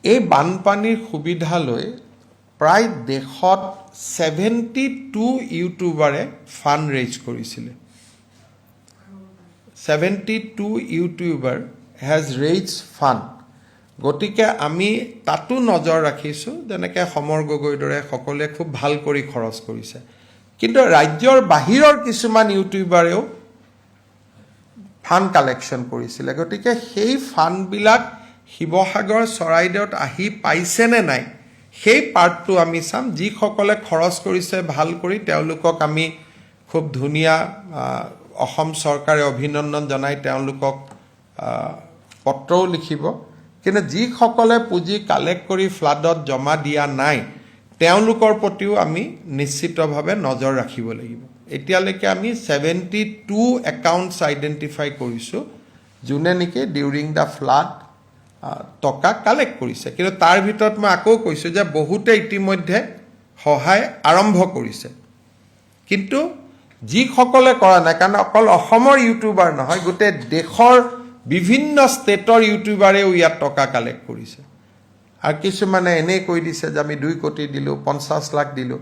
এই বানপানীৰ সুবিধা লৈ প্ৰায় দেশত 72 ইউটিউবাৰে ফাণ্ড ৰেইজ কৰিছিলে। 72 ইউটিউবাৰ হেজ ৰেইজ ফাণ্ড। গতিকে আমি তাতো নজৰ ৰাখিছোঁ, যেনেকৈ সমৰ গগৈৰ দৰে সকলোৱে খুব ভাল কৰি খৰচ কৰিছে। কিন্তু ৰাজ্যৰ বাহিৰৰ কিছুমান ইউটিউবাৰেও ফাণ্ড কালেকশ্যন কৰিছিলে। গতিকে সেই ফাণ্ডবিলাক শিৱসাগৰ চৰাইদেউত আহি পাইছেনে নাই সেই পাৰ্টটো আমি চাম। যিসকলে খৰচ কৰিছে ভাল কৰি তেওঁলোকক আমি খুব ধুনীয়া অসম চৰকাৰে অভিনন্দন জনাই তেওঁলোকক পত্ৰও লিখিব। কিন্তু যিসকলে পুঁজি কালেক্ট কৰি ফ্লাডত জমা দিয়া নাই তেওঁলোকৰ প্ৰতিও আমি নিশ্চিতভাৱে নজৰ ৰাখিব লাগিব। এতিয়ালৈকে আমি 72 একাউণ্টছ আইডেণ্টিফাই কৰিছোঁ যোনে নেকি ডিউৰিং দ্য ফ্লাড টকা কালেক্ট কৰিছে। কিন্তু তাৰ ভিতৰত মই আকৌ কৈছোঁ যে বহুতে ইতিমধ্যে সহায় আৰম্ভ কৰিছে। কিন্তু যিসকলে কৰা নাই, কাৰণ অকল অসমৰ ইউটিউবাৰ নহয়, গোটেই দেশৰ বিভিন্ন ষ্টেটৰ ইউটিউবাৰেও ইয়াত টকা কালেক্ট কৰিছে। আৰু কিছুমানে এনেই কৈ দিছে যে আমি 2 কোটি দিলোঁ, 50 লাখ দিলোঁ।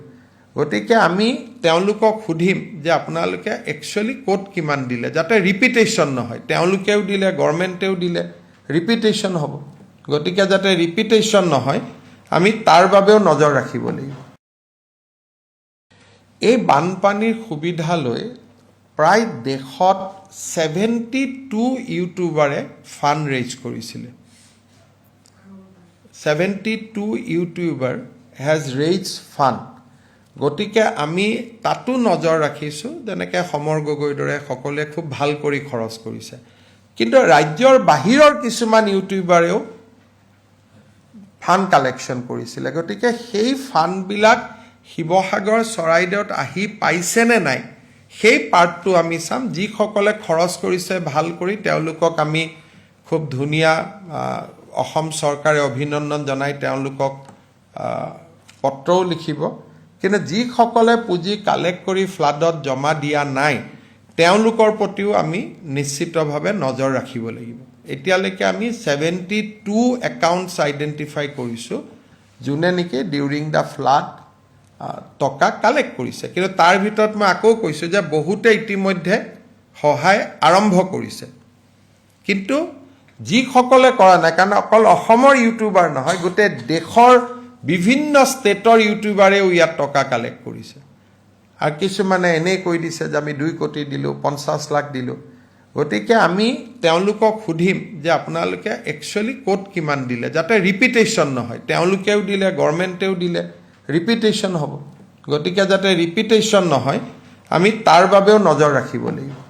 গতিকে আমি তেওঁলোকক সুধিম যে আপোনালোকে একচুৱেলি ক'ত কিমান দিলে, যাতে ৰিপিটেশ্যন নহয়। তেওঁলোকেও দিলে, গভৰ্ণমেণ্টেও দিলে, ৰিপিটেশ্যন হ'ব। গতিকে যাতে ৰিপিটেশ্যন নহয় আমি তাৰ বাবেও নজৰ ৰাখিব লাগিব। এই বানপানীৰ সুবিধা লৈ প্ৰায় দেশত 72 ইউটিউবাৰে ফাণ্ড ৰেইজ কৰিছিলে। 72 ইউটিউবাৰ হেজ ৰেইজ ফাণ্ড। গতিকে আমি তাতো নজৰ ৰাখিছোঁ, যেনেকৈ সমৰ গগৈৰ দৰে সকলোৱে খুব ভাল কৰি খৰচ কৰিছে। কিন্তু ৰাজ্যৰ বাহিৰৰ কিছুমান ইউটিউবাৰেও ফাণ্ড কালেকশ্যন কৰিছিলে। গতিকে সেই ফাণ্ডবিলাক শিৱসাগৰ চৰাইদেউত আহি পাইছেনে নাই সেই পাৰ্টটো আমি চাম। যিসকলে খৰচ কৰিছে ভাল কৰি তেওঁলোকক আমি খুব ধুনীয়া অসম চৰকাৰে অভিনন্দন জনাই তেওঁলোকক পত্ৰও লিখিব। কিন্তু যিসকলে পুঁজি কালেক্ট কৰি ফ্লাডত জমা দিয়া নাই তেওঁলোকৰ প্ৰতিও আমি নিশ্চিতভাৱে নজৰ ৰাখিব লাগিব। এতিয়ালৈকে আমি 72 একাউণ্টছ আইডেণ্টিফাই কৰিছোঁ যোনে নেকি ডিউৰিং দ্য ফ্লাড টকা কালেক্ট কৰিছে। কিন্তু তাৰ ভিতৰত মই আকৌ কৈছোঁ যে বহুতে ইতিমধ্যে সহায় আৰম্ভ কৰিছে। কিন্তু যিসকলে কৰা নাই, কাৰণ অকল অসমৰ ইউটিউবাৰ নহয়, গোটেই দেশৰ বিভিন্ন ষ্টেটৰ ইউটিউবাৰেও ইয়াত টকা কালেক্ট কৰিছে। আৰু কিছুমানে এনেই কৈ দিছে যে আমি 2 কোটি দিলোঁ, 50 লাখ দিলোঁ। গতিকে আমি তেওঁলোকক সুধিম যে আপোনালোকে একচুৱেলি ক'ত কিমান দিলে, যাতে ৰিপিটেশ্যন নহয়। তেওঁলোকেও দিলে, গভৰ্ণমেণ্টেও দিলে, ৰিপিটেশ্যন হ'ব। গতিকে যাতে ৰিপিটেশ্যন নহয় আমি তাৰ বাবেও নজৰ ৰাখিব লাগিব।